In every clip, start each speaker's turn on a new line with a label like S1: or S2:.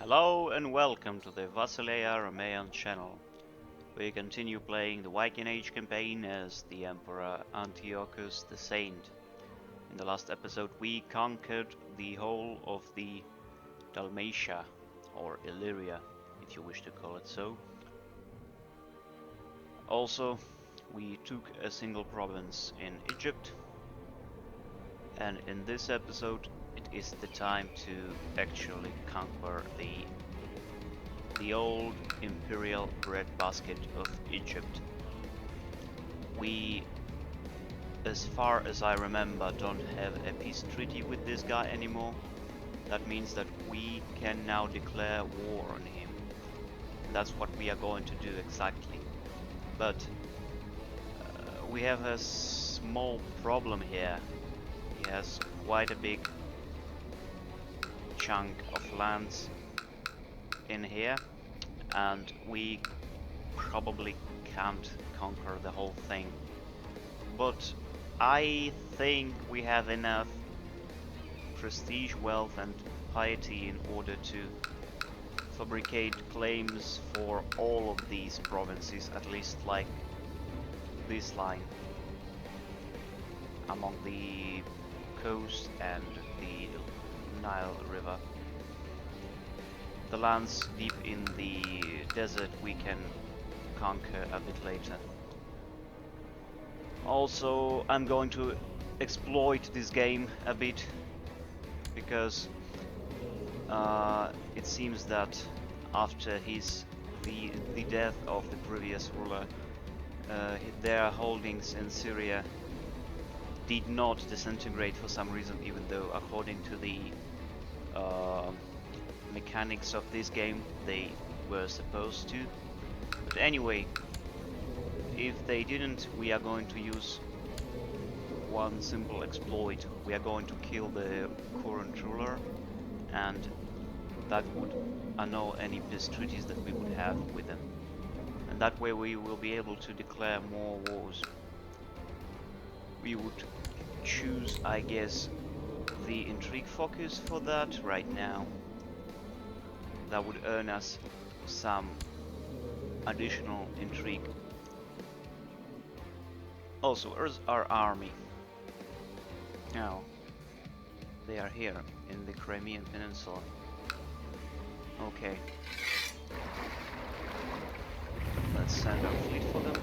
S1: Hello and welcome to the Vassilea Romaean channel. We continue playing the Viking Age campaign as the Emperor Antiochus the Saint. In the last episode we conquered the whole of the Dalmatia, or Illyria, if you wish to call it so. Also, we took a single province in Egypt, and in this episode it is the time to actually conquer the old Imperial breadbasket of Egypt. We, as far as I remember, don't have a peace treaty with this guy anymore. That means that we can now declare war on him. And that's what we are going to do exactly. But we have a small problem here. He has quite a big chunk of lands in here, and we probably can't conquer the whole thing. But I think we have enough prestige, wealth and piety in order to fabricate claims for all of these provinces, at least like this line among the coast and the Nile River. The lands deep in the desert we can conquer a bit later. Also, I'm going to exploit this game a bit because it seems that after the death of the previous ruler, their holdings in Syria did not disintegrate for some reason, even though according to the mechanics of this game they were supposed to. But anyway, if they didn't, we are going to use one simple exploit. We are going to kill the current ruler, and that would annul any peace treaties that we would have with them. And that way we will be able to declare more wars. We would choose, I guess, the intrigue focus for that right now. That would earn us some additional intrigue. Also, where's our army? Now, they are here in the Crimean Peninsula. Okay. Let's send our fleet for them.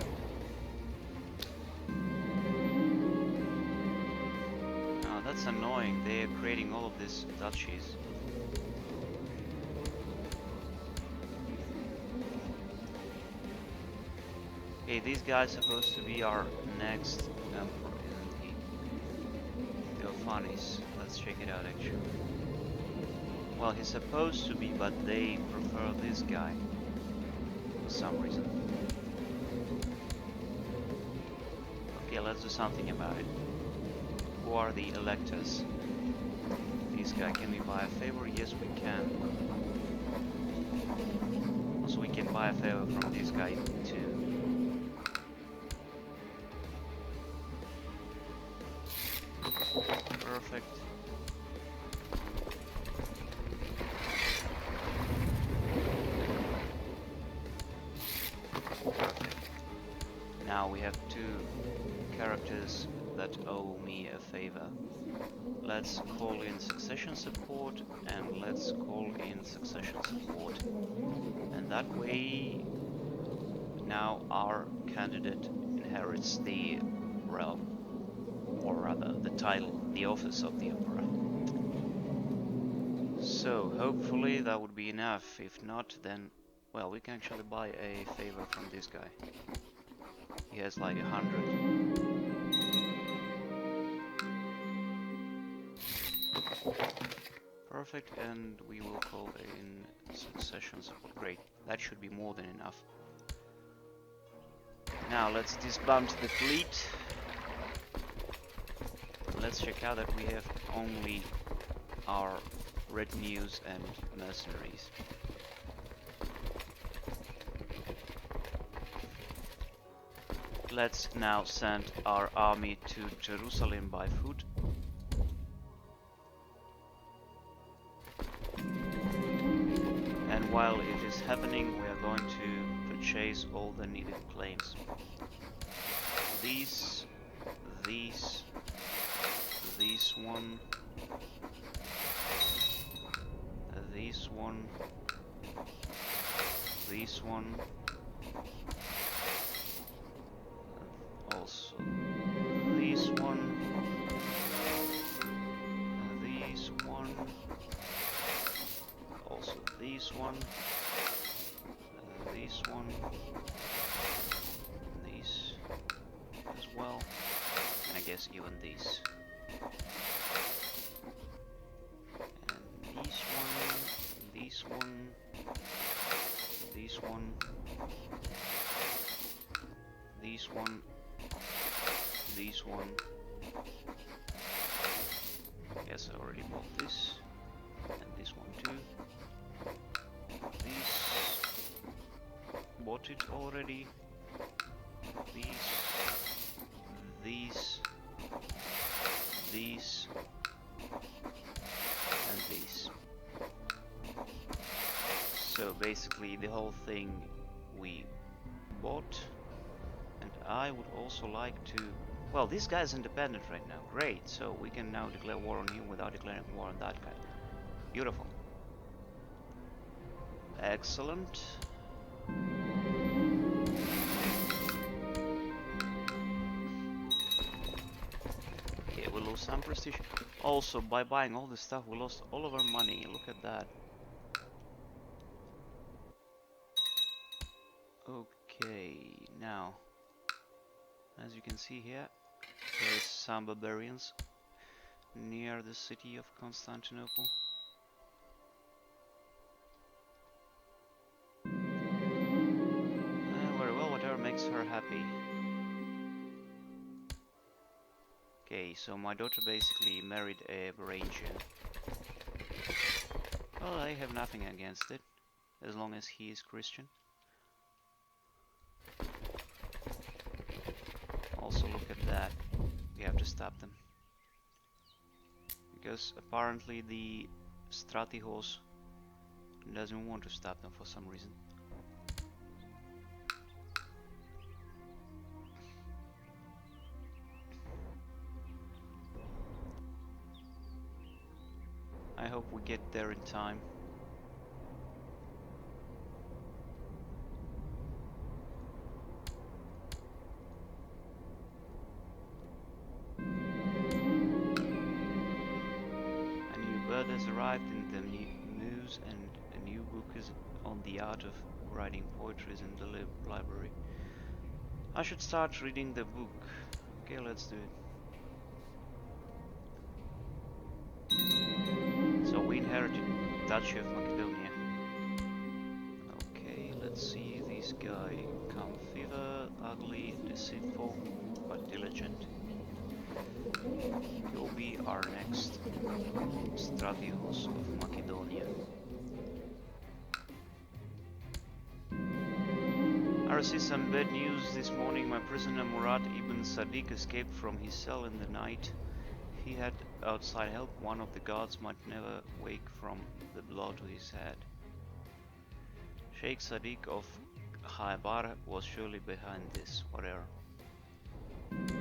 S1: Oh, that's annoying. They are creating all of these duchies. Okay, these guys are supposed to be our next emperor, isn't he? Theophanes. Let's check it out actually. Well, he's supposed to be, but they prefer this guy for some reason. Okay, let's do something about it. Who are the electors? This guy. Can we buy a favor? Yes, we can. Also, we can buy a favor from this guy too. Perfect. Perfect. Now we have two characters that owe me a favor. Let's call in succession support and let's call in succession support. And that way now our candidate inherits the realm, or rather the title, the office of the emperor. So hopefully that would be enough. If not, then well, we can actually buy a favor from this guy. He has like 100. Perfect, and we will call in succession support. Great, that should be more than enough. Now let's disband the fleet. Let's check out that we have only our retinues and mercenaries. Let's now send our army to Jerusalem by foot. is happening, we are going to purchase all the needed claims. These one, this one, this one, also this one, this one, also this one, this one, these as well, and I guess even these. And this one, this one, this one, this one, this one. Yes, I already bought this, and this one too. These, bought it already. These, and these. So basically the whole thing we bought, and I would also like to... Well, this guy's independent right now, great, so we can now declare war on him without declaring war on that guy. Beautiful. Excellent. Okay, we lose some prestige. Also, by buying all this stuff, we lost all of our money. Look at that. Okay, now, as you can see here, there's some barbarians near the city of Constantinople. Very well, whatever makes her happy. Okay, so my daughter basically married a Varangian. Well, I have nothing against it, as long as he is Christian. Also, look at that. We have to stop them. Because apparently the Stratihos doesn't want to stop them for some reason. I hope we get there in time. A new bird has arrived in the news, and a new book is on the art of writing poetry in the library. I should start reading the book. Okay, let's do it. So we inherited Duchy of Macedonia. Okay, let's see this guy. Come fever, ugly, deceitful, but diligent. He'll be our next Stratihos of Macedonia. I received some bad news this morning. My prisoner Murad ibn Sadiq escaped from his cell in the night. He had outside help. One of the guards might never wake from the blow to his head. Sheikh Sadiq of Khaybar was surely behind this, whatever. The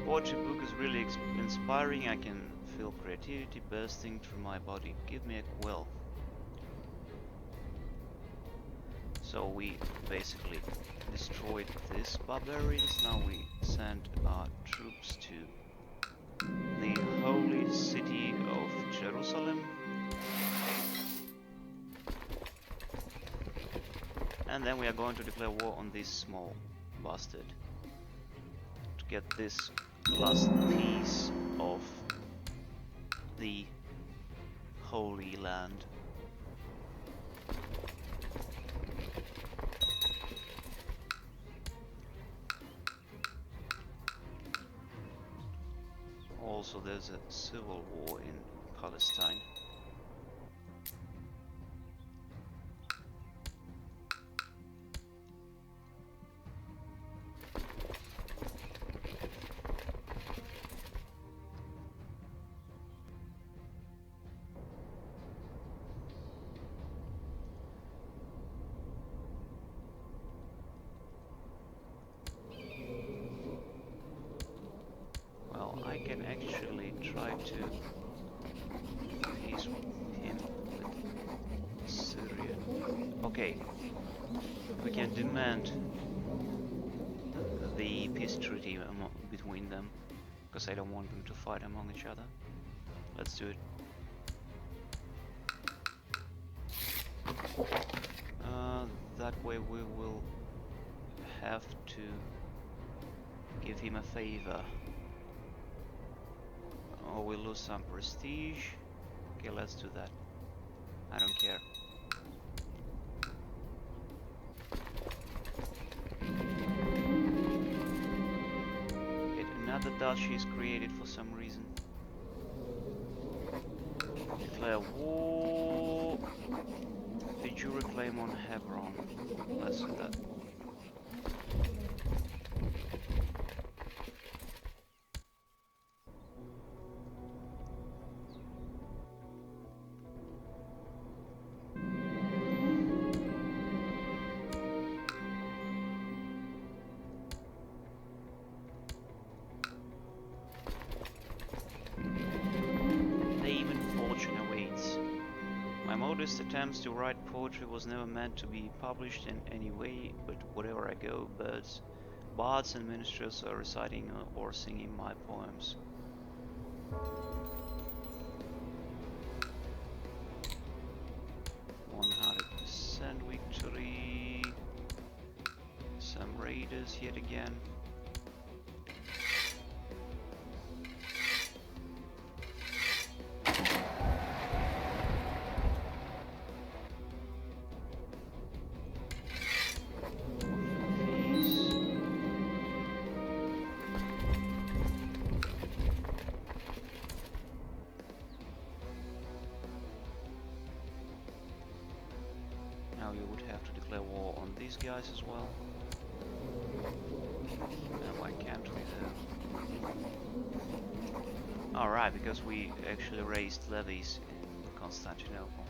S1: poetry book is really inspiring. I can feel creativity bursting through my body. Give me a quill. So we basically destroyed these barbarians. Now we send our troops to the holy city of Jerusalem. And then we are going to declare war on this small bastard to get this last piece of the Holy Land. Also, there's a civil war in Palestine. try to peace him with Syria. Okay, we can demand the peace treaty between them, because I don't want them to fight among each other. Let's do it. That way we will have to give him a favor, or we'll lose some prestige. Okay, let's do that. I don't care. Yet another duchy is created for some reason. Declare war. Did you reclaim on Hebron? Let's do that. Attempts to write poetry was never meant to be published in any way, but wherever I go, bards and minstrels are reciting or singing my poems. 100% victory. Some raiders yet again. These guys as well. And why can't we though? Alright, because we actually raised levies in Constantinople.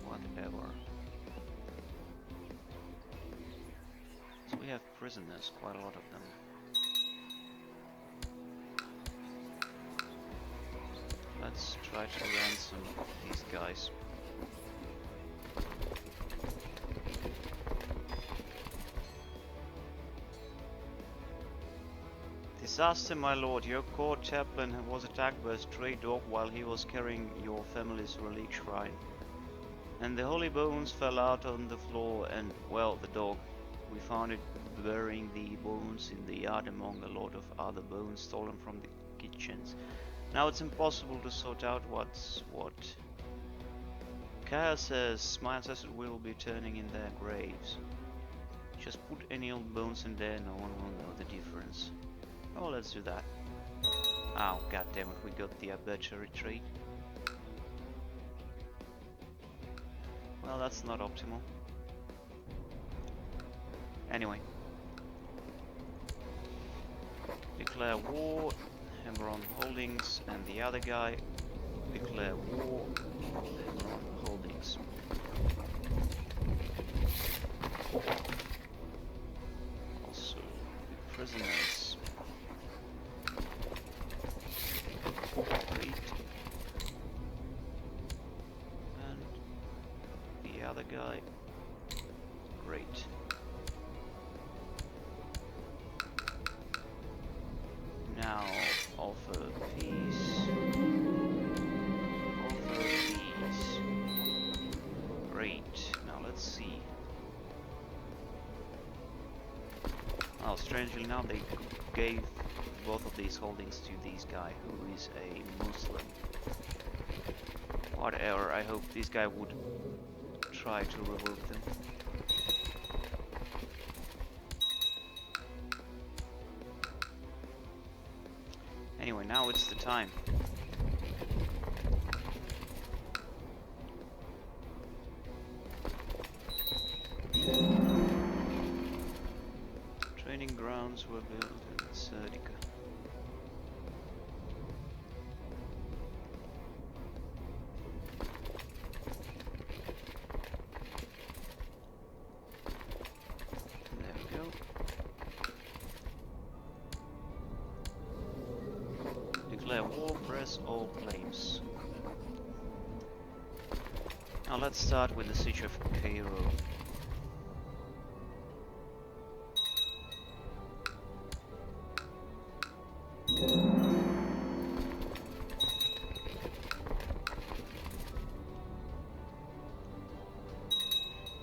S1: Whatever. So we have prisoners, quite a lot of them. Let's try to ransom these guys. Disaster, my lord. Your court chaplain was attacked by a stray dog while he was carrying your family's relic shrine. And the holy bones fell out on the floor and, well, the dog. We found it burying the bones in the yard among a lot of other bones stolen from the kitchens. Now it's impossible to sort out what's what. Kaya says my ancestors will be turning in their graves. Just put any old bones in there, no one will know the difference. Oh, let's do that. Oh, goddammit, we got the arbitrary trait. Well, that's not optimal. Anyway. Declare war. Hebron Holdings, and the other guy declare war. Hebron Holdings. Also, the prisoners. Great. And the other guy. Great. Now offer peace. Offer peace. Great. Now let's see. Oh, strangely now they gave both of these holdings to this guy who is a Muslim. Whatever, I hope this guy would try to revoke them. Anyway, now it's the time. Training grounds were built in Serdica. There we go. declare war, press all claims. Now let's start with the siege of Cairo.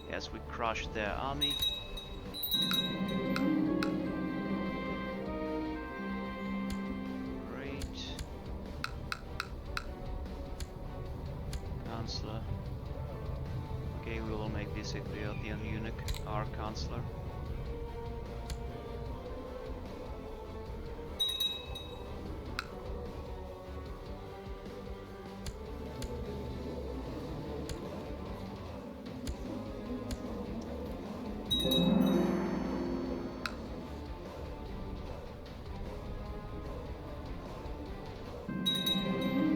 S1: Yes, we crushed their army. Great. Chancellor. Okay, we will make this a Ethiopian eunuch our Chancellor.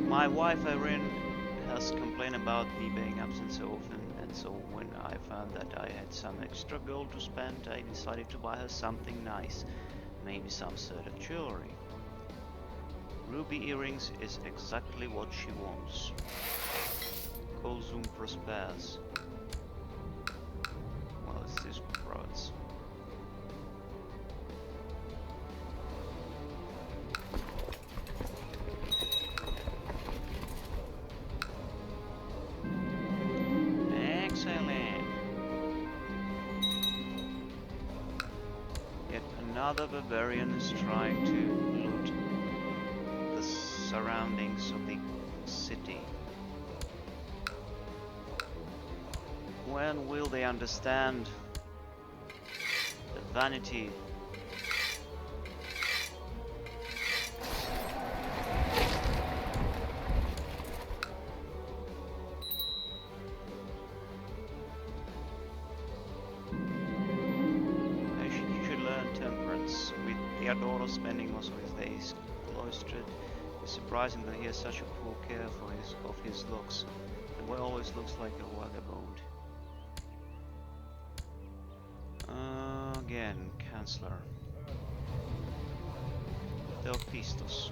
S1: My wife Irene has complained about me being absent so often, and so when I found that I had some extra gold to spend, I decided to buy her something nice, maybe some sort of jewelry. Ruby earrings is exactly what she wants. Kolzum prospers. Well, it's this province. Another barbarian is trying to loot the surroundings of the city. When will they understand the vanity? Spending most of his days cloistered. It's surprising that he has such a poor care for his looks. The boy always looks like a vagabond. Again, Chancellor. Theopistos.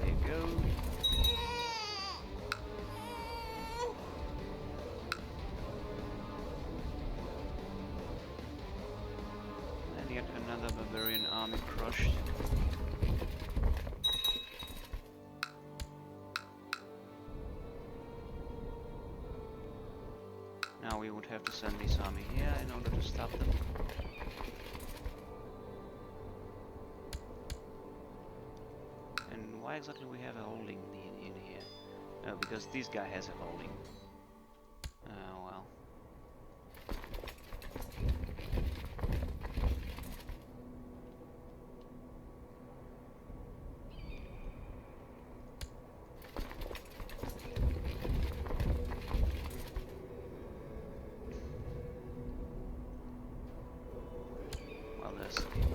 S1: There you go. Another barbarian army crushed. Now we would have to send this army here in order to stop them. And why exactly we have a holding in here? No, because this guy has a holding. Well.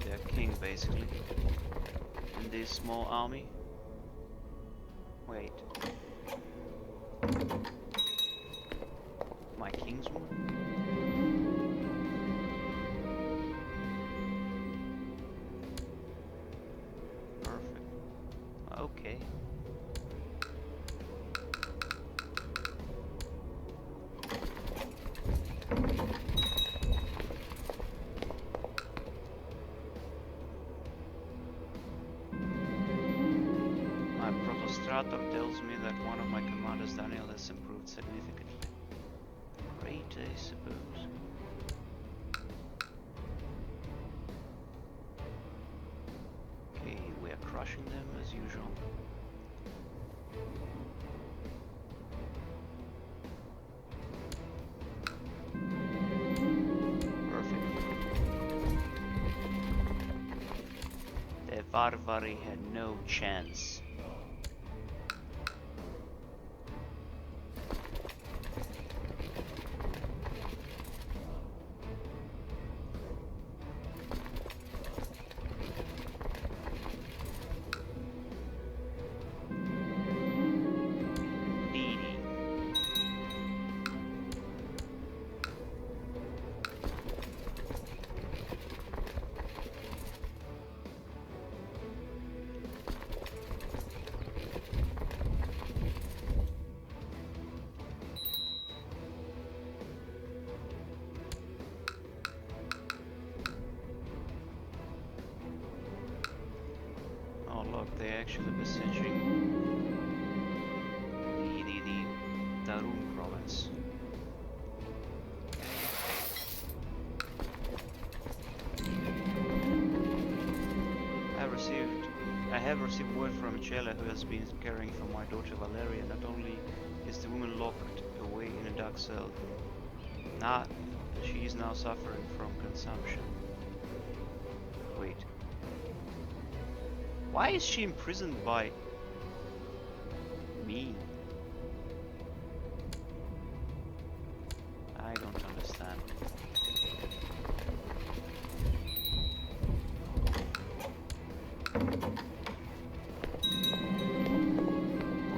S1: Their king basically in this small army. Wait, my kingsman? Perfect. Okay. Tells me that one of my commanders, Daniel, has improved significantly. Great, I suppose. Okay, we are crushing them as usual. Perfect. The Varvari had no chance. they're actually besieging the Darum province. I have received word from Michela, who has been caring for my daughter Valeria. Not only is the woman locked away in a dark cell, she is now suffering from consumption. Wait. Why is she imprisoned by me? I don't understand.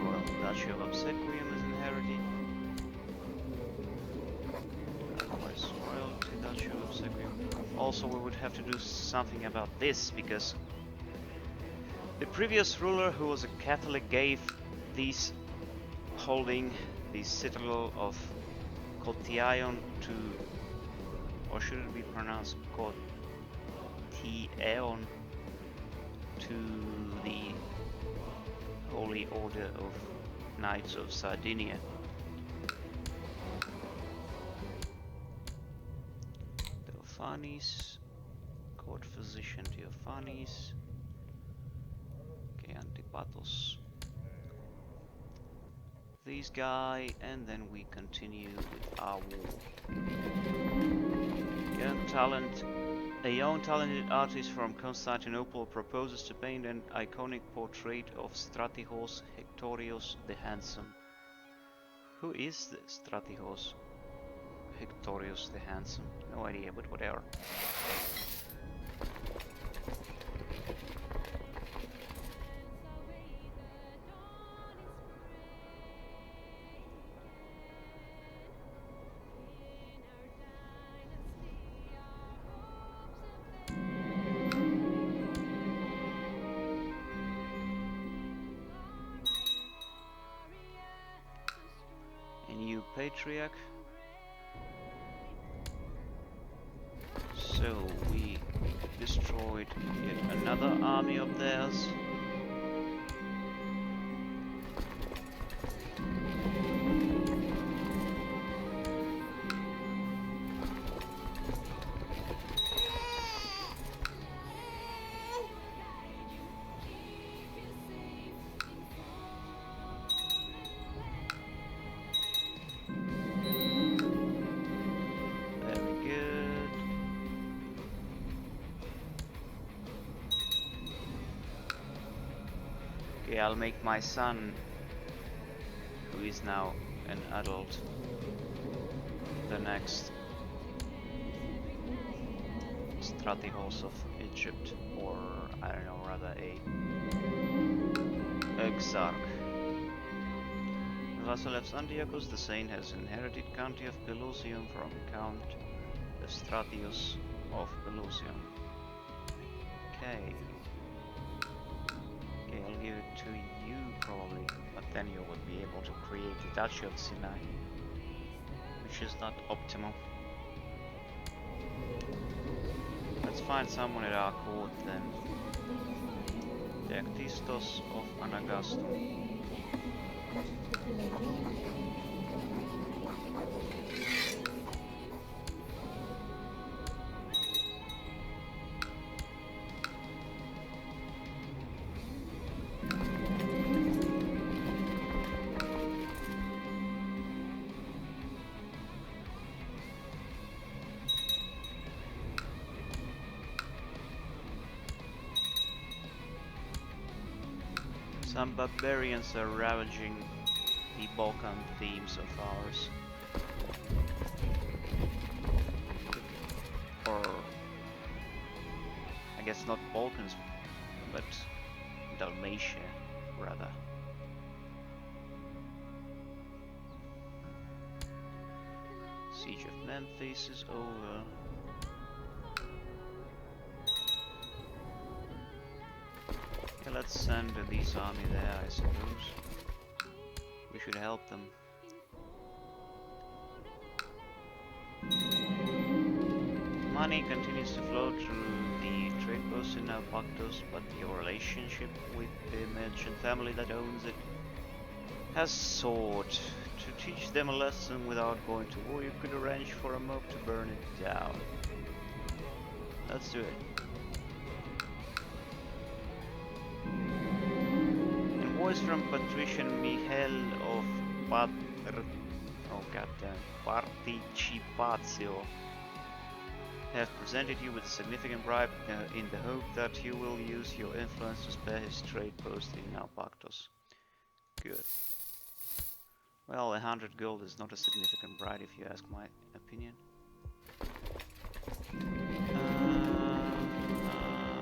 S1: Well, Duchy of Obsequium is inherited. Otherwise, royalty, Duchy of Obsequium. Also, we would have to do something about this, because the previous ruler, who was a Catholic, gave this holding, the citadel of Kotion to, or should it be pronounced Kotion, to the Holy Order of Knights of Sardinia. Theophanes, court physician Theophanes. Okay, Antipatos. This guy, and then we continue with our war. A young talented artist from Constantinople proposes to paint an iconic portrait of Stratihos Hectorios the Handsome. Who is the Stratihos Hectorios the Handsome? No idea, but whatever. Patriarch. So we destroyed yet another army of theirs. Okay, I'll make my son, who is now an adult, the next Stratihos of Egypt, or I don't know, rather a Exarch. Vasilev Antiochus the Saint has inherited county of Pelusium from Count Stratius of Pelusium. Okay. Okay, I'll give it to you probably, but then you will be able to create the Duchy of Sinai, which is not optimal. Let's find someone at our court then. The Actistos of Anagastum. Some barbarians are ravaging the Balkan themes of ours. Or, I guess not Balkans, but Dalmatia, rather. Siege of Memphis is over. Let's send this army there, I suppose. We should help them. Money continues to flow through the trade post in Naupactos, but your relationship with the merchant family that owns it has sought to teach them a lesson without going to war. You could arrange for a mob to burn it down. Let's do it. Invoice from Patrician Mihail of Participatio have presented you with a significant bribe in the hope that he will use your influence to spare his trade post in Naupactos. Good. Well, 100 gold is not a significant bribe if you ask my opinion.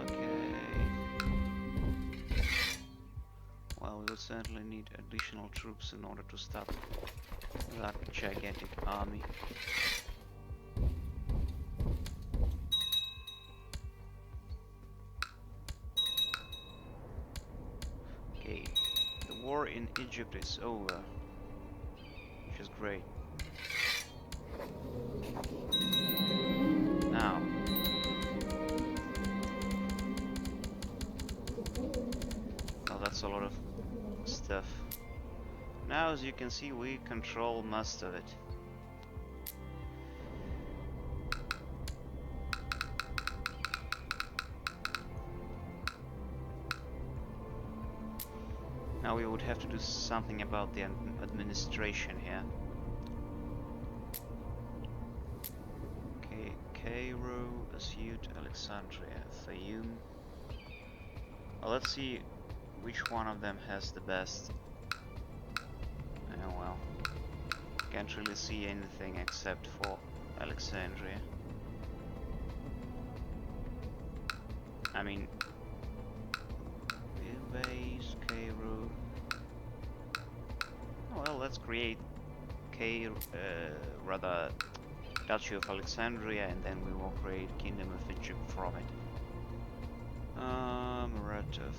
S1: Okay. Well, we will certainly need additional troops in order to stop that gigantic army. Okay, the war in Egypt is over, which is great. Now, well, that's a lot of stuff. Now, as you can see, we control most of it. Now we would have to do something about the administration here. Okay, Cairo, Asyut, Alexandria, Fayoum. Well, let's see which one of them has the best. Oh well, can't really see anything except for Alexandria. I mean, base, Cairo. Oh, well, let's create Duchy of Alexandria, and then we will create Kingdom of Egypt from it. Muratov.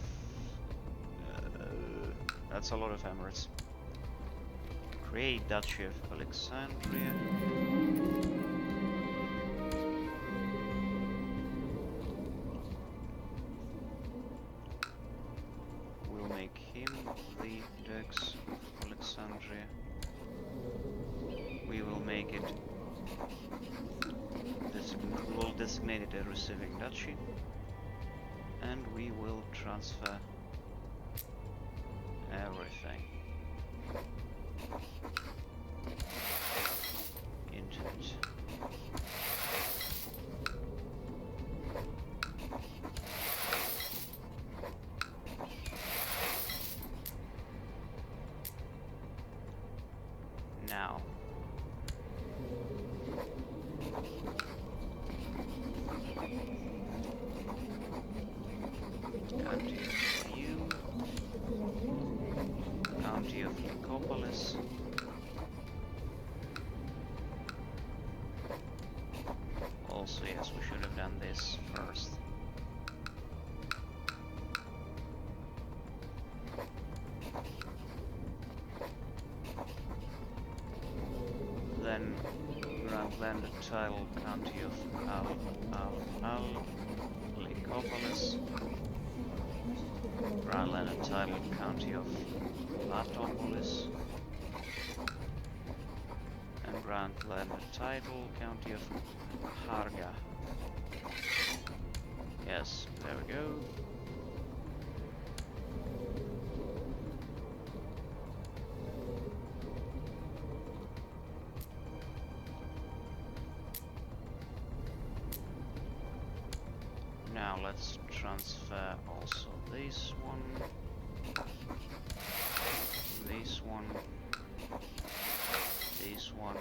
S1: That's a lot of emirates. Create Duchy of Alexandria. We'll make him the Dex of Alexandria. We will make it. We'll designate it a receiving duchy, and we will transfer everything into it. Now, County of Fayoum, County of Nicopolis, also yes, we should have done this first. Then grant landed title County of Lycopolis. Grant landed title County of Latopolis. And grant landed title County of Harga. Yes, there we go. Now let's transfer also this one, this one, this one,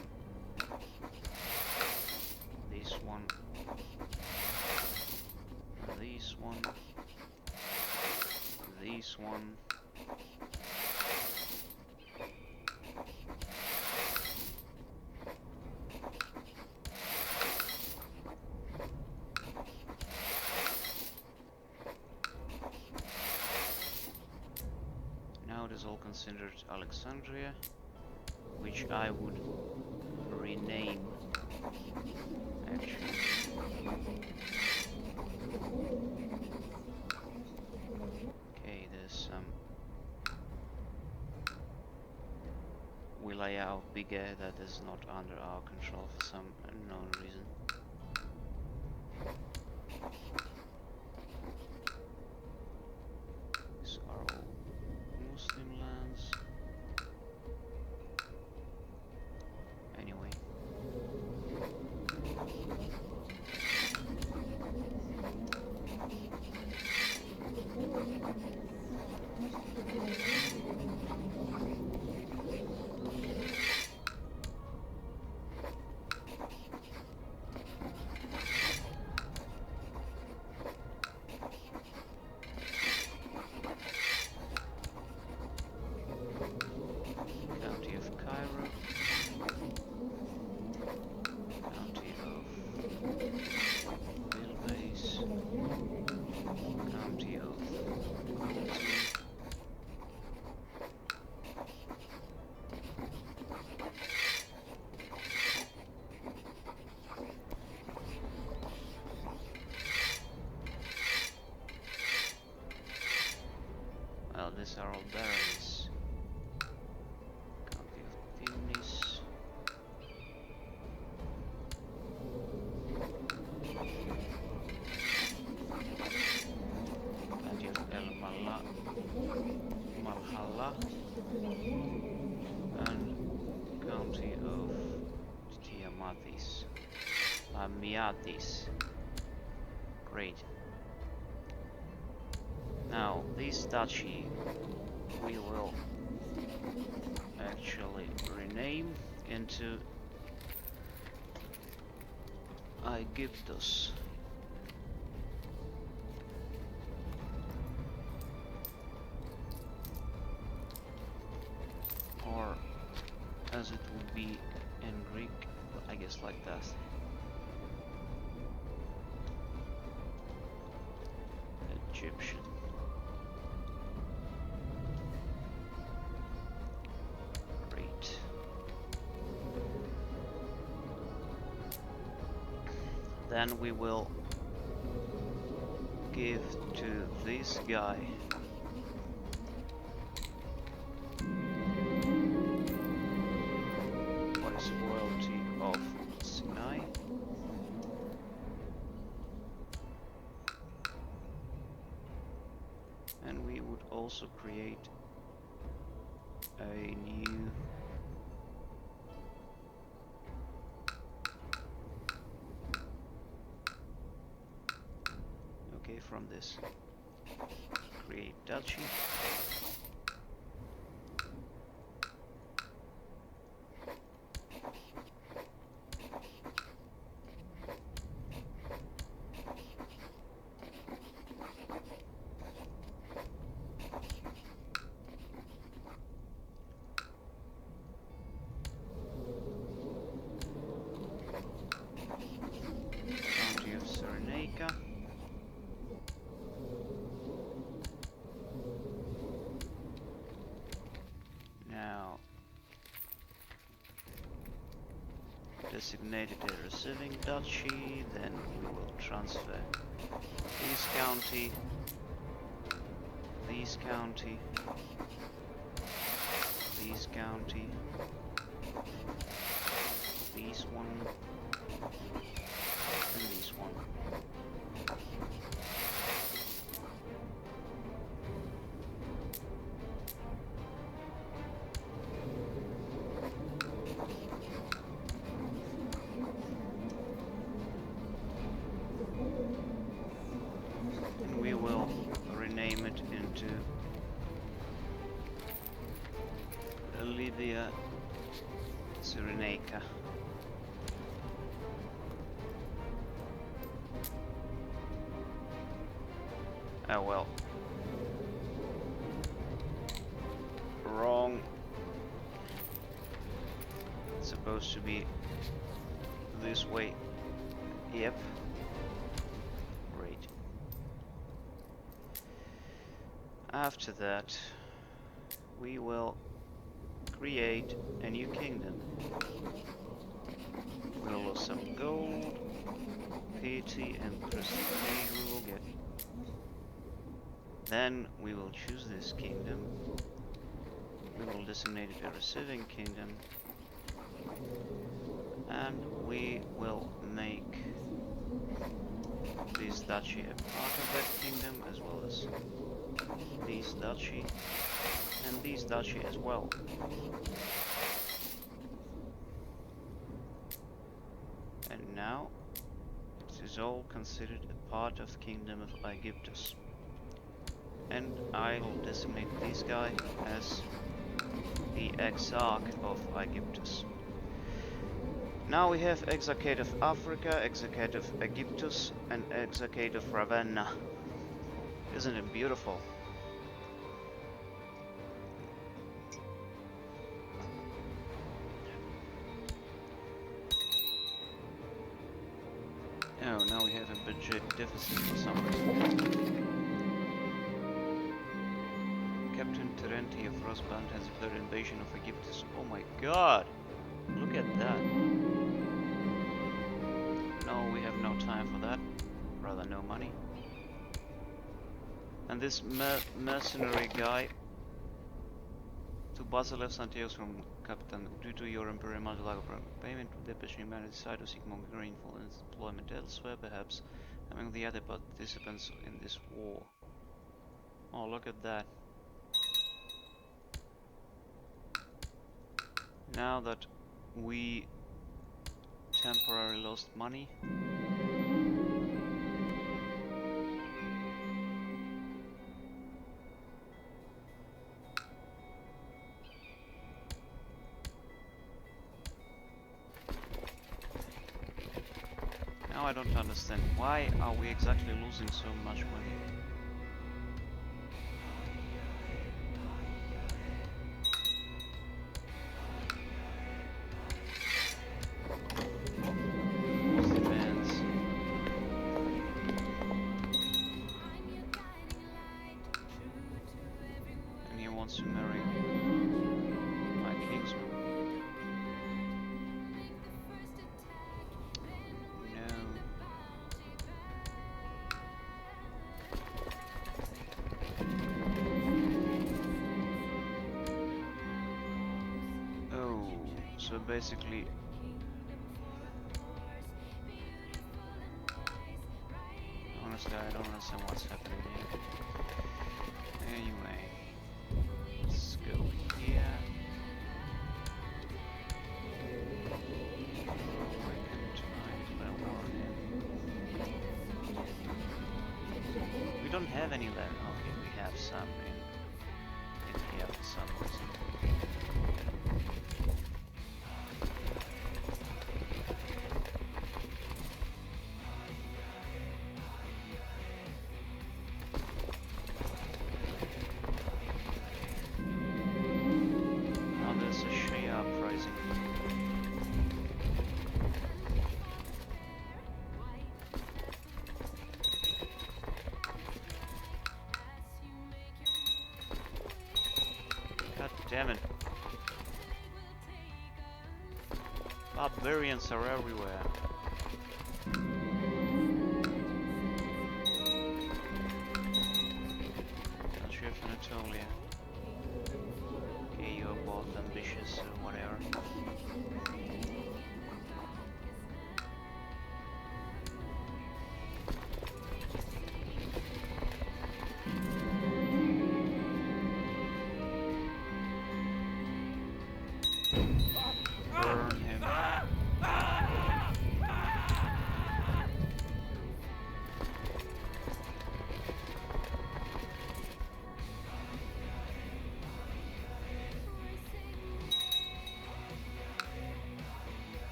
S1: this one, this one, this one. Is all considered Alexandria, which I would rename actually. layout bigger that is not under our control for some unknown reason. These are all Muslim lands. Anyway. County of Cairo. County of Bilbais. County of Quilty. Well, these are all barons. County of Tunis. County of Malhalla. And County of Tiamatis. Miatis. Great. Now, this duchy we will actually rename into Aigyptos. Or as it would be in Greek, I guess like that. Egyptian. Great. Then we will give to this guy what is royalty of Sinai. And we would also create a new from this create duchy. County of Cyrenaica. Now designated a receiving duchy, then we will transfer this county, this county, this county, this one, and this one. And we will rename it into Lydia Cyrenaica. Oh well. Wrong. It's supposed to be this way. Yep. Great. After that, we will create a new kingdom. We'll lose some gold, piety, and prestige we will get. Then we will choose this kingdom. We will designate it a receiving kingdom. And we will make this duchy a part of that kingdom, as well as this duchy and this duchy as well. And now it is all considered a part of Kingdom of Aigyptos. And I'll designate this guy as the Exarch of Aigyptos. Now we have Exarchate of Africa, Exarchate of Aigyptos, and Exarchate of Ravenna. Isn't it beautiful? Oh, now we have a budget deficit for some reason. Captain Terenti of Rosband has declared invasion of Aigyptos. Oh my god! Look at that. No, we have no time for that. Rather no money. And this mercenary guy to Basileus Santiago from Captain, due to your Imperial multilateral payment, the Byzantine man decided to seek more gainful employment elsewhere, perhaps among the other participants in this war. Oh, look at that. Now that we temporarily lost money, now I don't understand why are we exactly losing so much money. To marry my kingsman. No. Oh, so basically honestly I don't understand what's happening here. Anyway. Let's go here. We don't have any left. Okay, we have some in here for some reason. Damn it. Barbarians are everywhere. Country of Anatolia. Okay, you're both ambitious or whatever.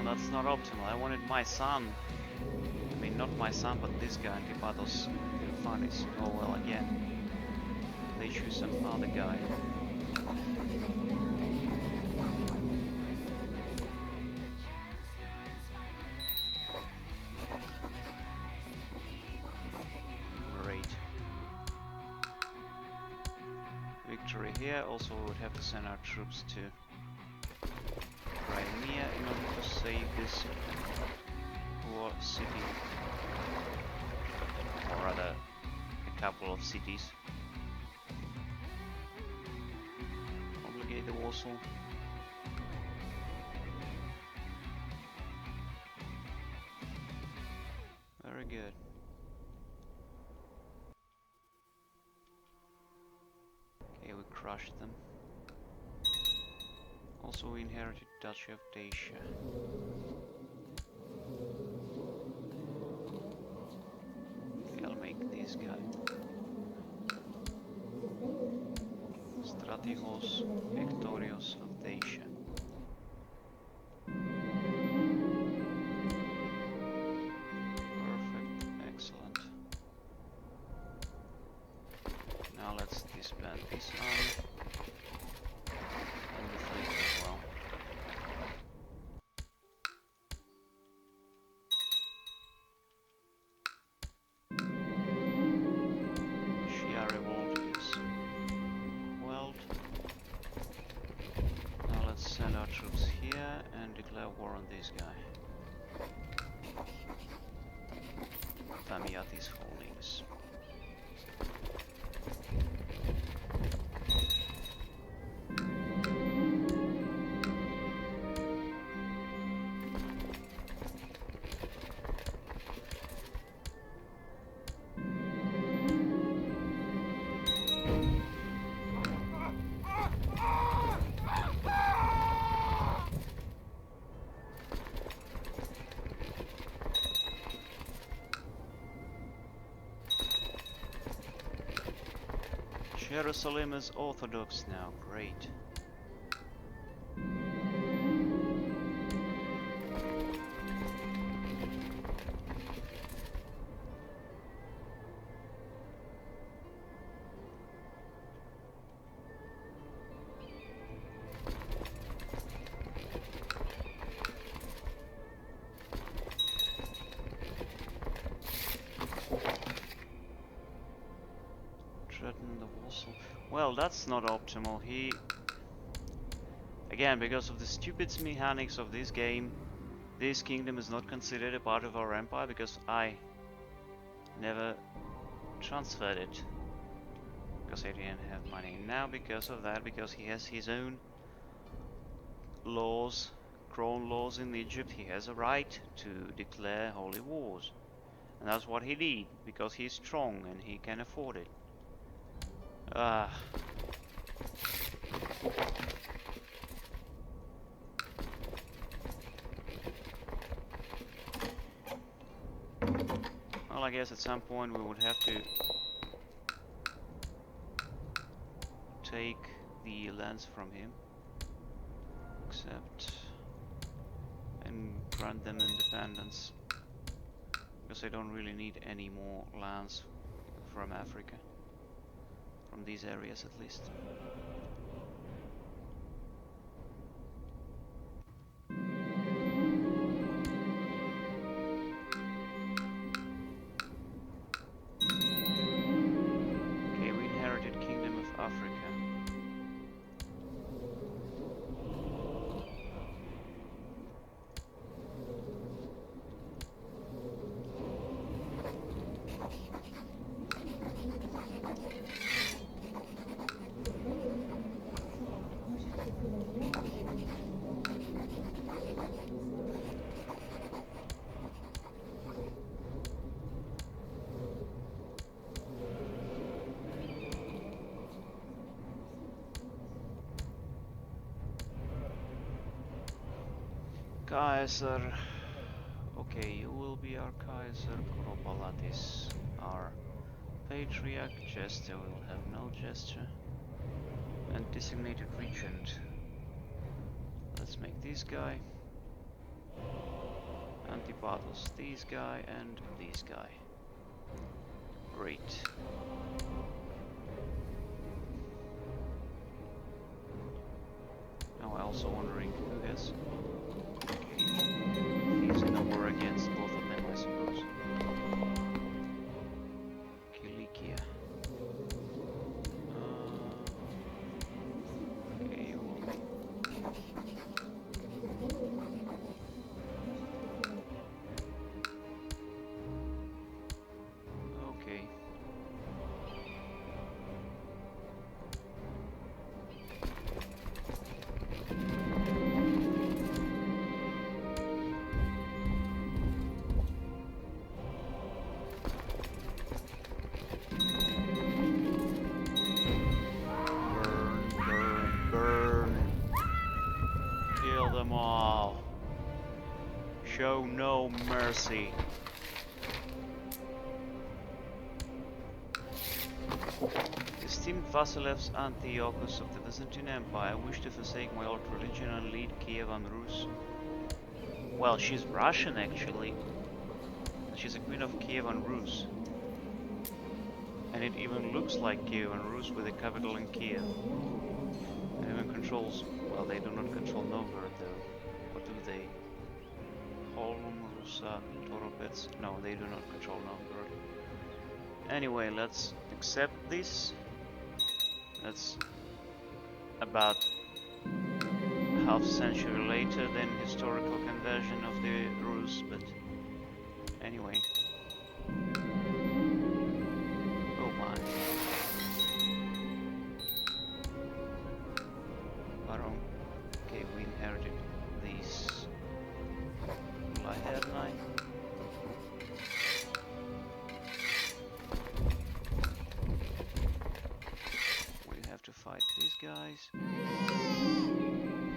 S1: That's not optimal. I wanted my son. I mean, not my son, but this guy, Antipatos Epiphanes. Oh well, again. They choose some other guy. Great. Victory here. Also, we would have to send our troops to Crimea in order to save this poor city, or rather a couple of cities. Pay the vassal. Very good. Okay, we crushed them. Also we inherited Duchy of Dacia. Okay, I'll make this guy. Strategos Victorious of Dacia. Perfect, excellent. Now let's disband this army. And the fleet as well. Shia revolt is quelled. Now let's send our troops here and declare war on this guy. Damiati's holdings. Jerusalem is Orthodox now, great. Well, that's not optimal. He... Again, because of the stupid mechanics of this game, this kingdom is not considered a part of our empire because I never transferred it. Because I didn't have money. Now because of that, because he has his own laws, crown laws in Egypt, he has a right to declare holy wars. And that's what he did, because he's strong and he can afford it. Well, I guess at some point we would have to take the lands from him, accept and grant them independence, because I don't really need any more lands from Africa. From these areas at least. Okay, we inherited Kingdom of Africa. Kaiser. Okay, you will be our Kaiser. Kuropalatis, our Patriarch. Jester will have no gesture. And designated regent. Let's make this guy. Antipathos, this guy, and this guy. Great. Now I'm also wondering who has... He's in a war against both of them, I suppose. Kilikia. Okay, you will be. Okay. them all. Show no mercy. Esteemed Vasilev Antiochus of the Byzantine Empire, I wish to forsake my old religion and lead Kiev and Rus. Well, she's Russian actually. She's a queen of Kiev and Rus. And it even looks like Kiev and Rus with a capital in Kiev. And even controls, well, they do not control Novgorod though. Or do they? Holm, Rusa, Toropets? No, they do not control Novgorod. Anyway, let's accept this. That's about half century later than historical conversion of the Rus, but anyway. Oh my. Baron. Okay, we inherited these. Will I have 9? To fight these guys.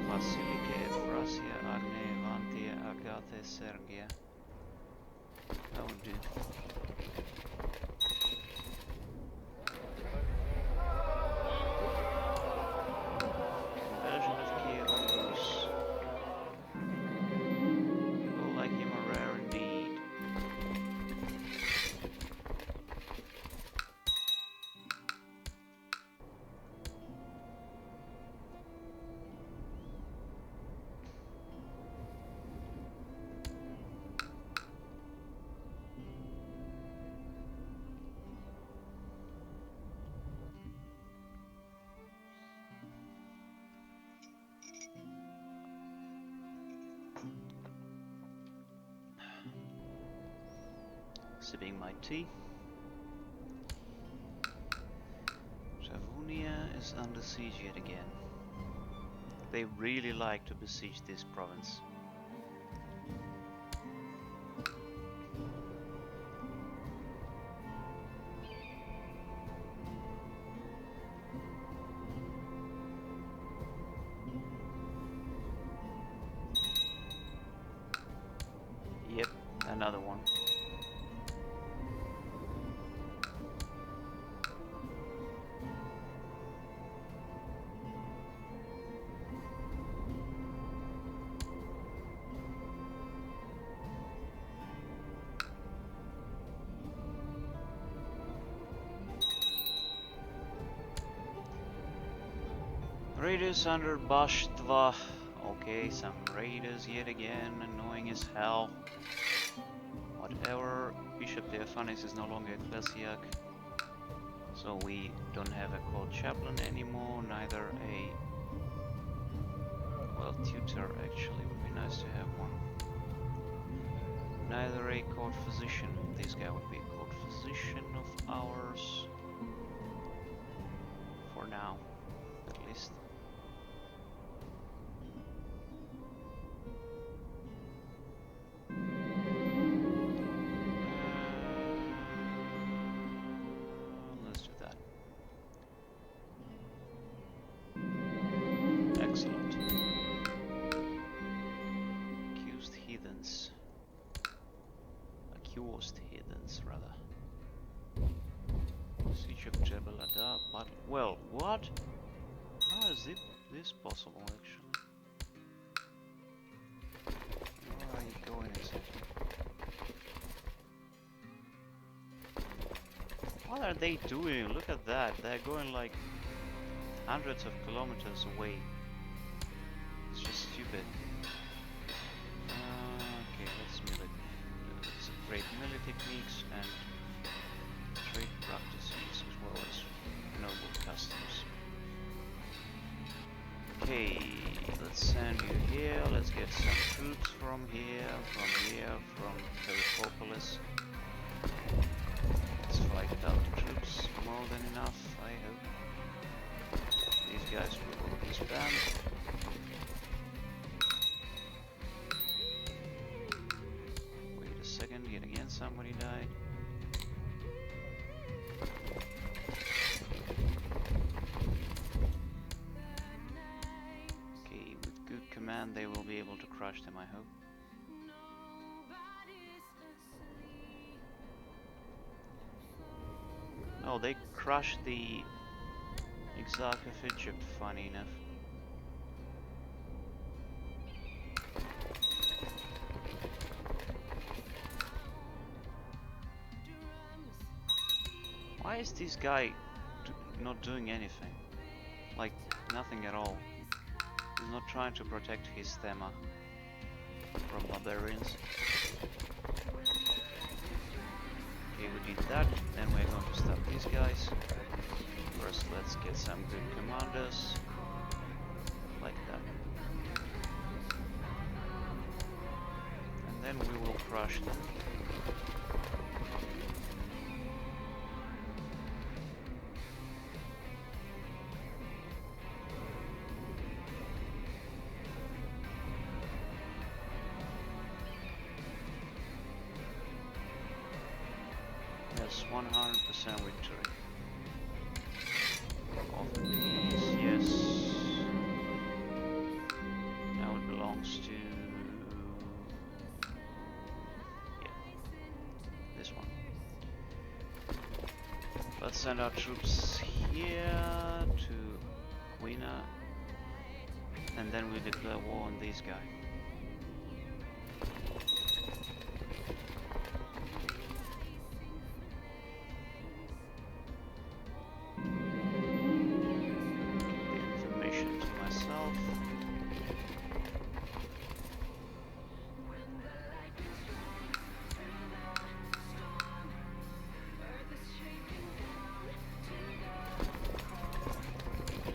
S1: Vasilike, Efrasia, Agne, Vantia, Agathe, Sergia. That would do. Conversion of Kiev and Rus. People like him are rare indeed. Sipping my tea. Travunia is under siege yet again. They really like to besiege this province. Yep, another one. Raiders under Bashtva. Okay, some raiders yet again, annoying as hell. Whatever. Bishop Theophanes is no longer ecclesiarch, so we don't have a court chaplain anymore, neither a... well, tutor actually, would be nice to have one. Neither a court physician. This guy would be a court physician of ours. For now, at least. Let's do that. Excellent. Accused heathens. Accused heathens, rather. Siege of Jebel Adar, but well, what? How is this possible, actually? Where are you going exactly? What are they doing? Look at that. They're going like hundreds of kilometers away. It's just stupid. Okay, let's upgrade melee techniques and trade practices as well as noble customs. Okay, let's send you here. Let's get some troops from here, from Perikopolis. Let's fight without troops. More than enough, I hope. These guys will disband. Wait a second, yet again somebody died. command, they will be able to crush them, I hope. Oh, they crushed the Exarchate of Egypt, funny enough. Why is this guy not doing anything? Like, nothing at all. He's not trying to protect his thema from barbarians. Okay, we did that. Then we're going to stop these guys. First, let's get some good commanders. Like that. And then we will crush them. Yes, 100% victory. Of these, yes. Now it belongs to... yeah, this one. Let's send our troops here to Quina, and then we declare war on these guys.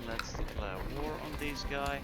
S1: Let's declare war on this guy.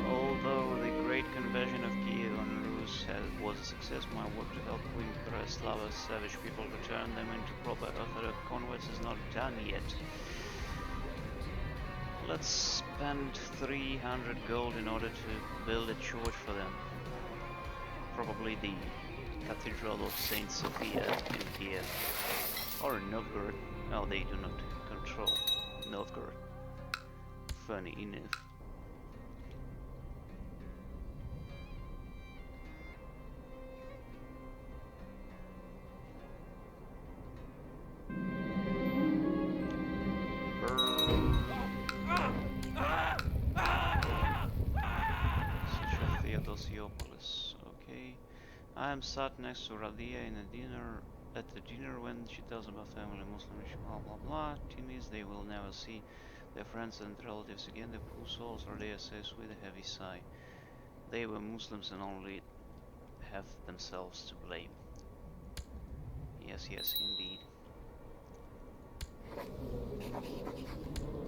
S1: Although the great conversion of Kiev on Rus was a success, my work to help win the Slavic savage people to turn them into proper Orthodox converts is not done yet. Let's spend 300 gold in order to build a church for them. Probably the Cathedral of Saint Sophia in Kiev. Or in Novgorod. No, they do not control Novgorod. Funny enough. Okay. I am sat next to Radia at the dinner when she tells about family Muslim blah blah blah. Teenies, they will never see their friends and relatives again. The poor souls, Radia says with a heavy sigh. They were Muslims and only have themselves to blame. Yes, yes, indeed.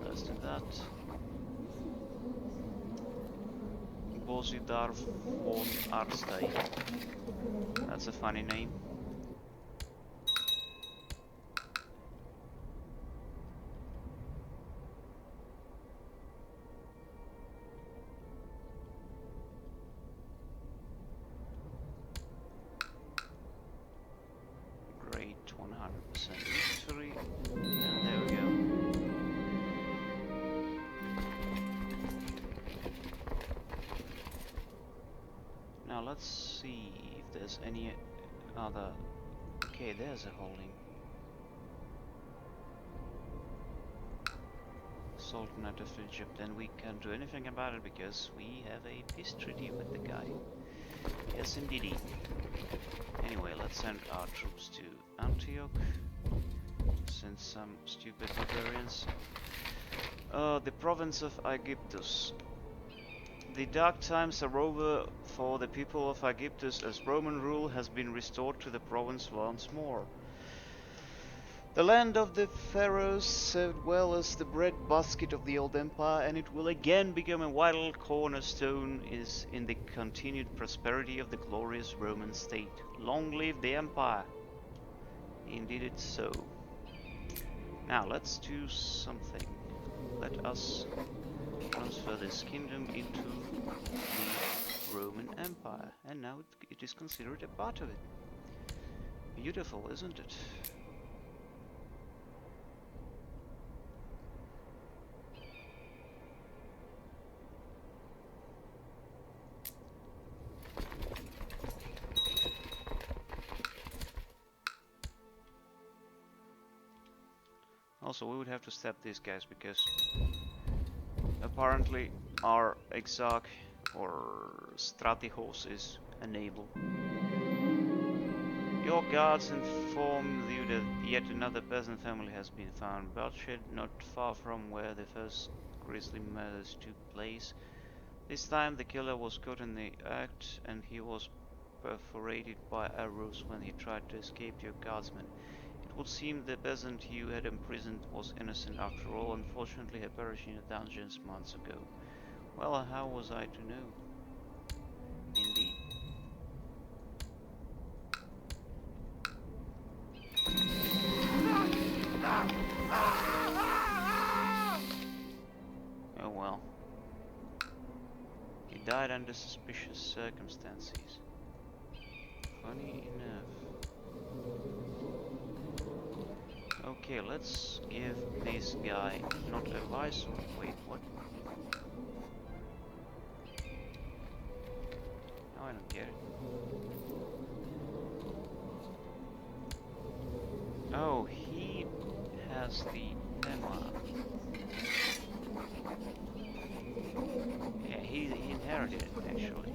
S1: Let's do that. Bozidar von Arstein. That's a funny name. Great, 100% victory. And there we go. Now let's see if there's any other... Okay, there's a holding. Sultanate of Egypt, and we can't do anything about it because we have a peace treaty with the guy. Yes, indeed. Anyway, let's send our troops to Antioch. Send some stupid barbarians. The province of Aigyptos. The dark times are over for the people of Aigyptos, as Roman rule has been restored to the province once more. The land of the pharaohs served well as the breadbasket of the old empire, and it will again become a vital cornerstone in the continued prosperity of the glorious Roman state. Long live the empire! Indeed it's so. Now let's do something. Let us transfer this kingdom into the Roman Empire, and now it is considered a part of it. Beautiful, isn't it? Also, we would have to step these guys because apparently our Exarch or Stratihos is unable. Your guards inform you that yet another peasant family has been found bloodshed not far from where the first grisly murders took place. This time the killer was caught in the act and he was perforated by arrows when he tried to escape your guardsmen. It would seem the peasant you had imprisoned was innocent after all. Unfortunately, he perished in the dungeons months ago. Well, how was I to know? Indeed. Oh well. He died under suspicious circumstances. Funny enough. Okay, let's give this guy not a viceroy. Wait, what? No, I don't get it. Oh, he has the hammer. Yeah, he inherited it actually.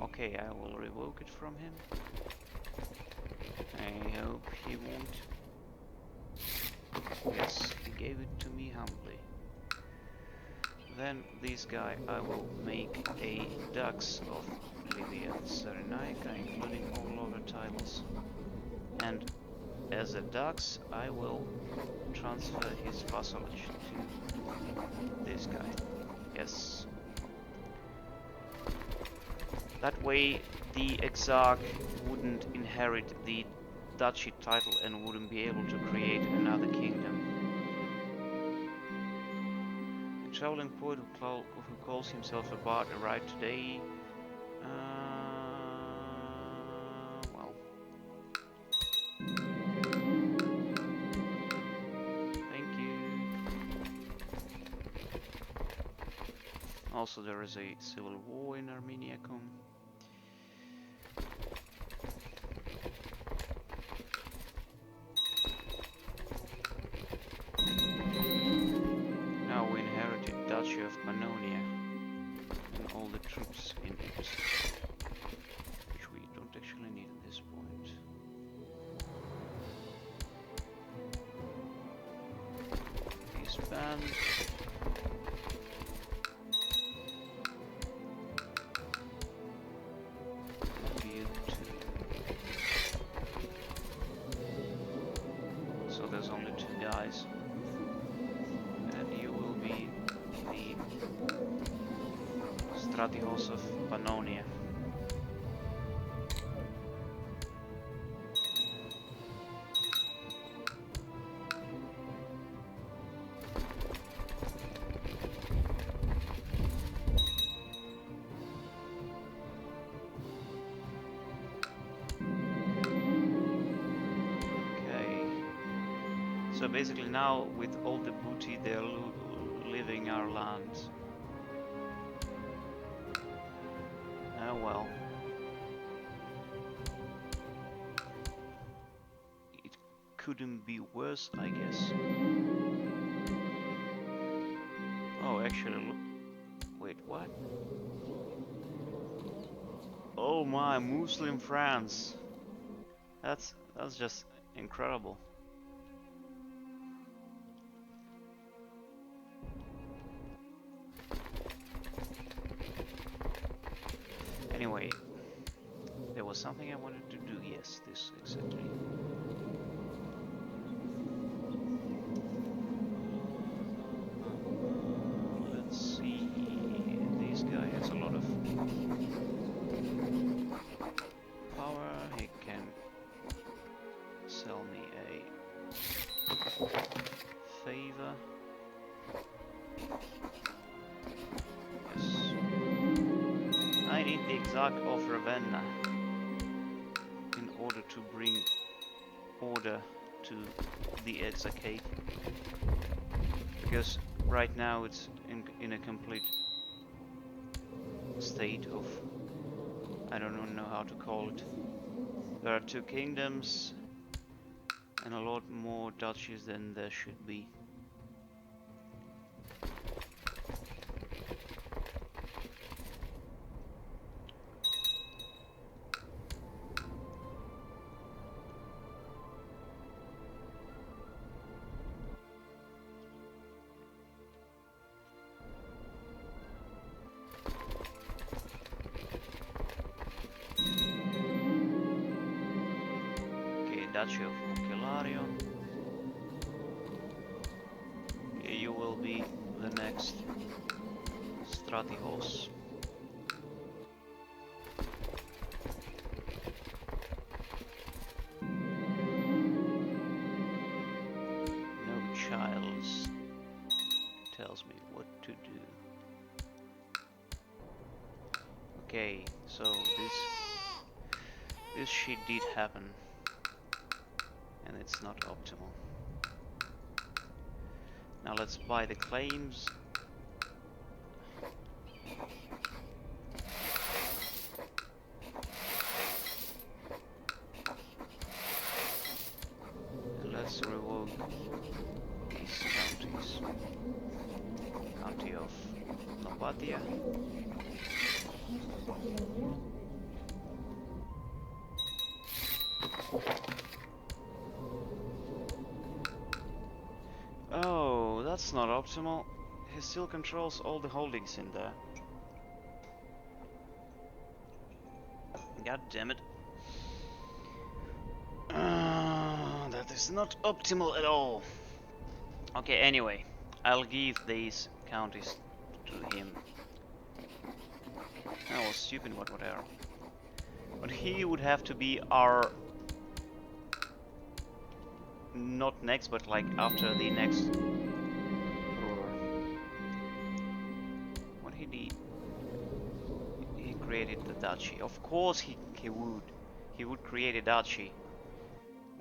S1: Okay, I will revoke it from him. I hope he won't. Yes, he gave it to me humbly. Then this guy I will make a dux of Livia Cyrenaica, including all other titles. And as a dux I will transfer his vassalage to this guy. Yes. That way the Exarch wouldn't inherit the duchy title and wouldn't be able to create another kingdom. A traveling poet who calls himself a bard arrived today. Well. Thank you. Also, there is a civil war in Armenia. Now we inherited Duchy of Pannonia and all the troops in it, which we don't actually need at this point. Expand. So there's only two guys. Stratihos of Pannonia. Okay. So basically now with all the booty they're leaving our land. Oh well. It couldn't be worse, I guess. Oh, actually, look. Wait, what? Oh my, Muslim France. That's just incredible. Anyway. There was something I wanted to do, yes, this exactly. Let's see, this guy has a lot of power, he can sell me a Favor. Yes. I need the Exarchate of Ravenna in order to bring order to the Exarchate. Because right now it's in a complete state of, I don't know how to call it. There are 2 kingdoms and a lot more duchies than there should be. Duchy of Oculario. You will be the next Stratigos. No child tells me what to do. Okay, so this shit did happen. And it's not optimal. Now let's buy the claims. And let's revoke these counties. County of Novatia. Oh, that's not optimal. He still controls all the holdings in there. God damn it. That is not optimal at all. Okay, anyway, I'll give these counties to him. That was stupid, but whatever. But he would have to be our... not next, but like after the next ruler. What he did? He created the duchy. Of course he would. He would create a duchy.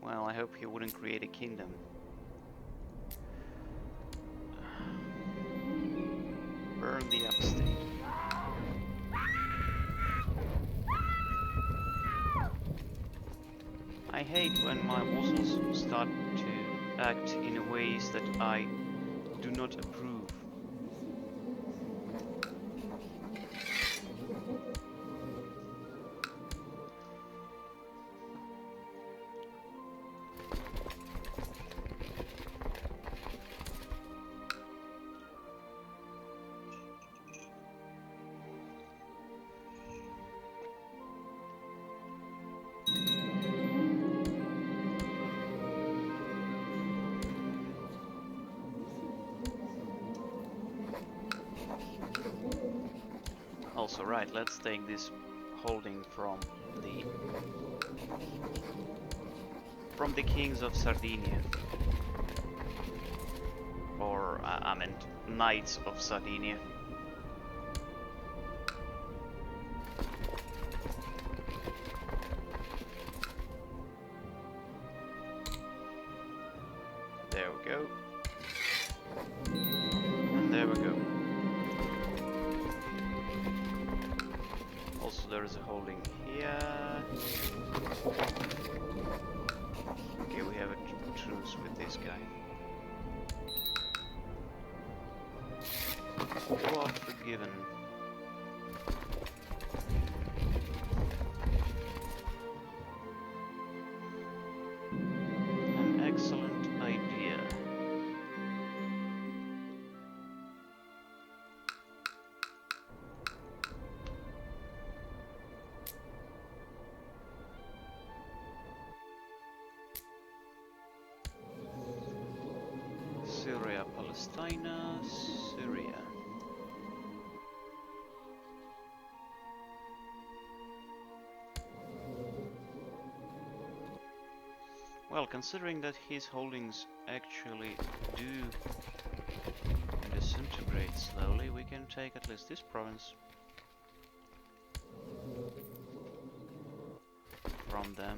S1: Well, I hope he wouldn't create a kingdom. Burn the upstate. I hate when my vassals start to act in ways that I do not approve. Also, right, let's take this holding from the kings of Sardinia, or I meant knights of Sardinia. There we go. And there we go. Also, there is a holding here. Okay, we have a truce with this guy. You are forgiven. An excellent idea. Syria, Palestina, Syria. Well, considering that his holdings actually do disintegrate slowly, we can take at least this province from them.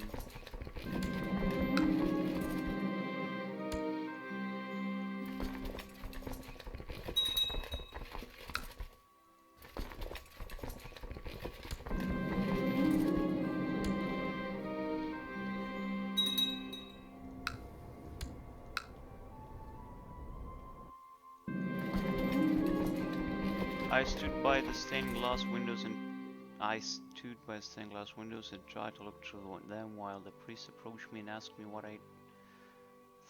S1: I stood by the stained glass windows and tried to look through them while the priest approached me and asked me what I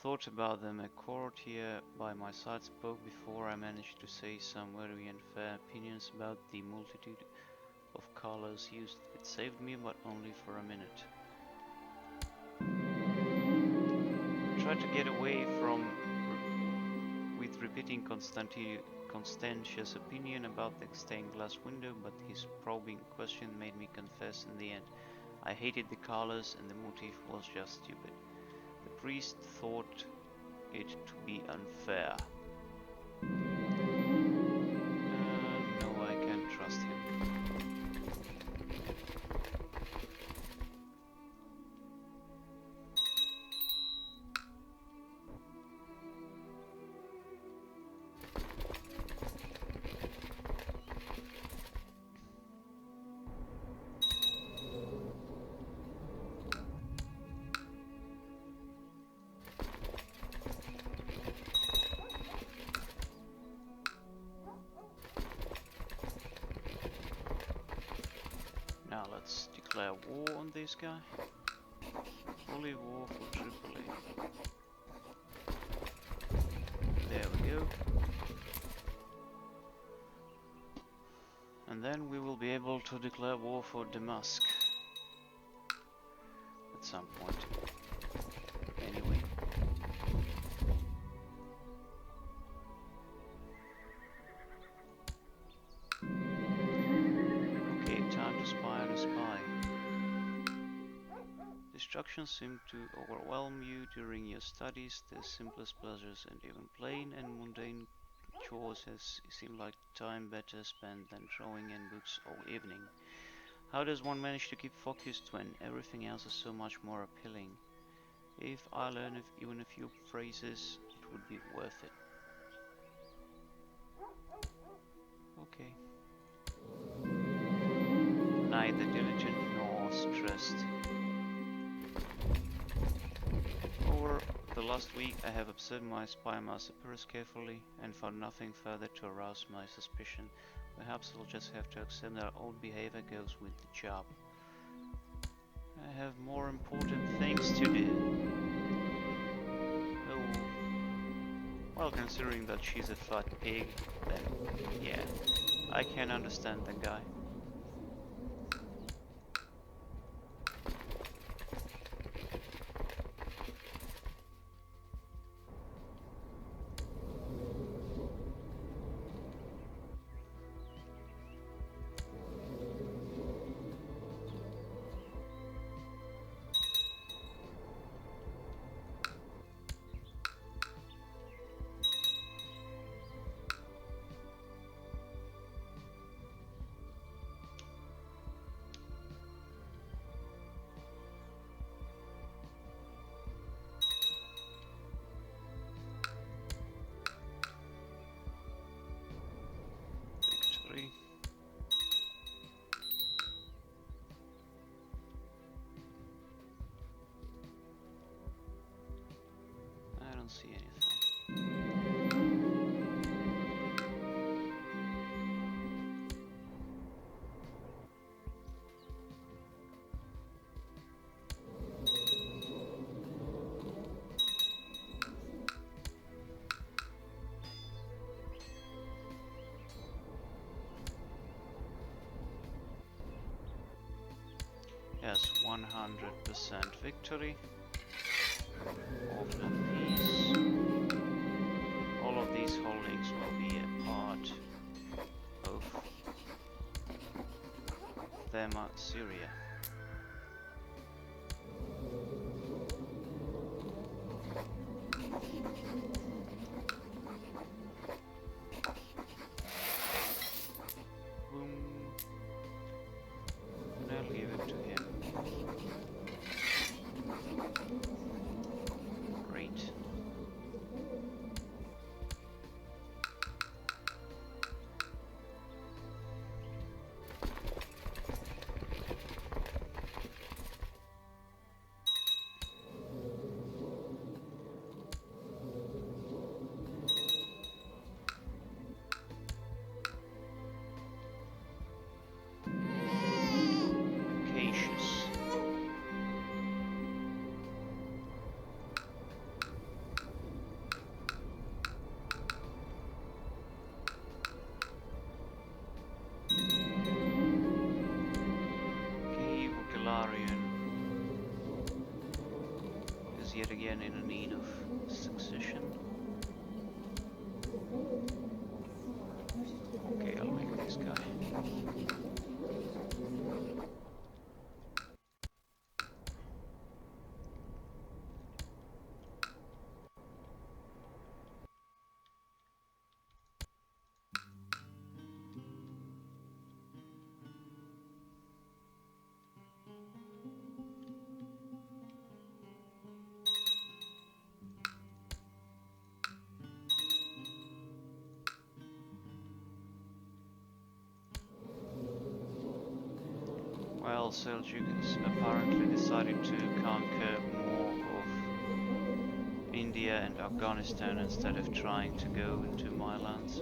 S1: thought about them. A courtier by my side spoke before I managed to say some very unfair opinions about the multitude of colors used. It saved me, but only for a minute. I tried to get away from with repeating Constantius' opinion about the stained glass window, but his probing question made me confess in the end. I hated the colors and the motif was just stupid. The priest thought it to be unfair. No, I can't trust him. Now let's declare war on this guy. Holy war for Tripoli. There we go. And then we will be able to declare war for Damascus at some point. Anyway. Instructions seem to overwhelm you during your studies. The simplest pleasures and even plain and mundane chores seem like time better spent than drawing in books all evening. How does one manage to keep focused when everything else is so much more appealing? If I learn even a few phrases, it would be worth it. Okay. Neither diligent nor stressed. Over the last week I have observed my spy master Pyrrhus carefully and found nothing further to arouse my suspicion. Perhaps I'll just have to accept that old behavior goes with the job. I have more important things to do. Oh, well, considering that she's a fat pig, then yeah, I can understand the guy. I don't see anything. Yes, 100% victory. Orphan of peace. All of these holdings will be a part of Thema, Syria. again in need of succession. Okay, I'll make this guy. Well, Seljuks apparently decided to conquer more of India and Afghanistan instead of trying to go into my lands.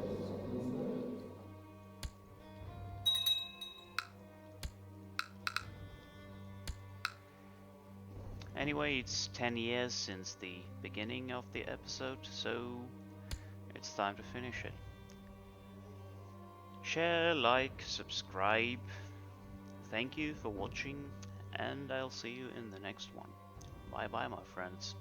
S1: Anyway, it's 10 years since the beginning of the episode, so it's time to finish it. Share, like, subscribe. Thank you for watching, and I'll see you in the next one. Bye bye, my friends.